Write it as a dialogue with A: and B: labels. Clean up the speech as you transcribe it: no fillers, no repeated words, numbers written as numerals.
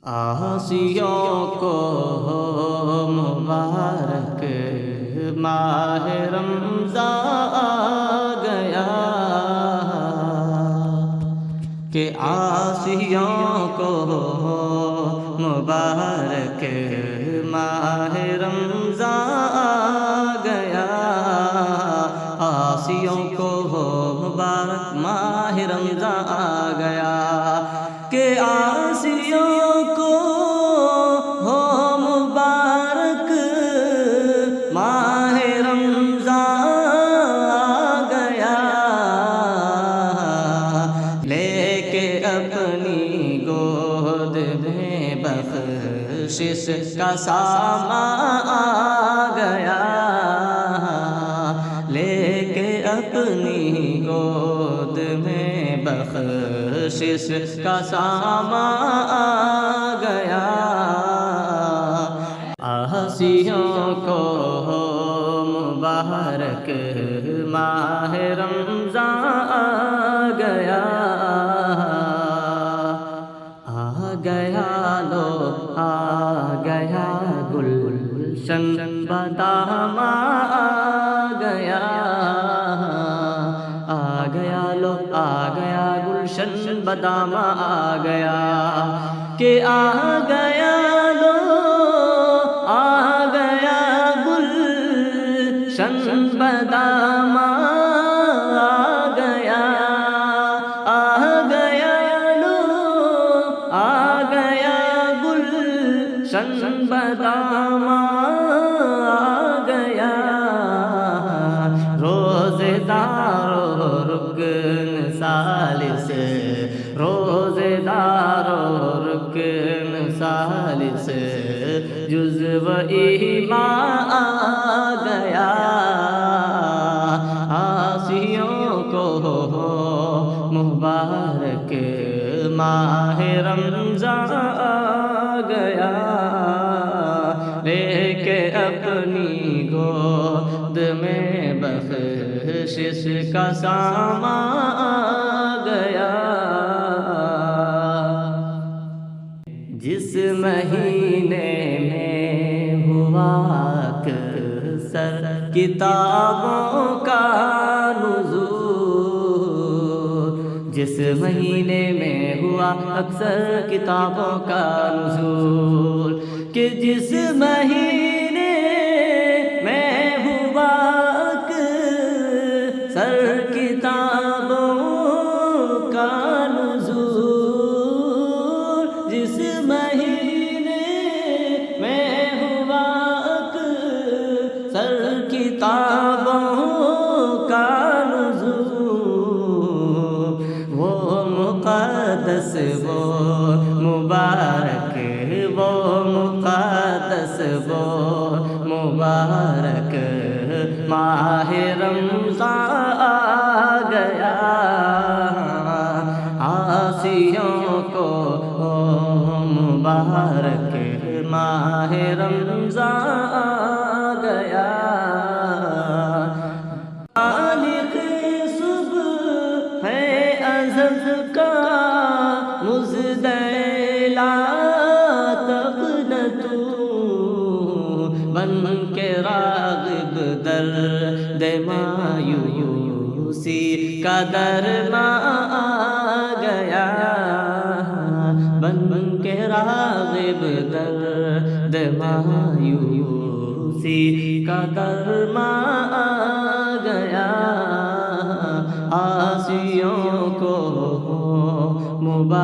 A: عاصیوں کو مبارک ماہ رمضان آ گیا کہ عاصیوں کو مبارک ماہ رمضان آ گیا، عاصیوں کو مبارک ماہ رمضان آ گیا کہ عاصیوں کو ہو مبارک ماہ رمضان آ گیا، لے کے اپنی گود میں بخشش کا سامان آ گیا، لے کے اپنی گود میں بخشش کا سامان آ گیا، عاصیوں کو مبارک ماہ رمضان آ گیا، آ گیا لو آ گیا گلشن بادام آ گیا، آ گیا لو آ گیا گلشن بادام آ گیا کہ آ گیا لو آ گیا گلشن بادام آ گیا، آ گیا لو آ گیا گلشن بادام آ گیا، روزے دار و رکن ثالث، روزے دار و رکن ثالث جزو ایمان آ گیا، عاصیوں کو مبارک ماہ رمضان آ گیا، لے کے اپنی گود میں بخشش کا سامان آ گیا، جس مہینے میں ہوا اکثر کتابوں کا نزول، جس مہینے میں ہوا اکثر کتابوں کا نزول، کہ جس مہینے میں ہوا اکثر کتابوں کا نزول، جس مہینے میں ہوا اکثر کتابوں کا نزول، وہ مقدس وہ مبارک، وہ مقدس وہ مبارک ماہ رمضان آ گیا، عاصیوں کو مبارک ماہ رمضان آ گیا، خالق صبح ہے ازل کا مزدہ لا تقنطوا، بن کے راغب درد مایوسی کا درمان آ گیا، بن کے راغب درد مایوسی کا درمان آ گیا، عاصیوں کو مبارک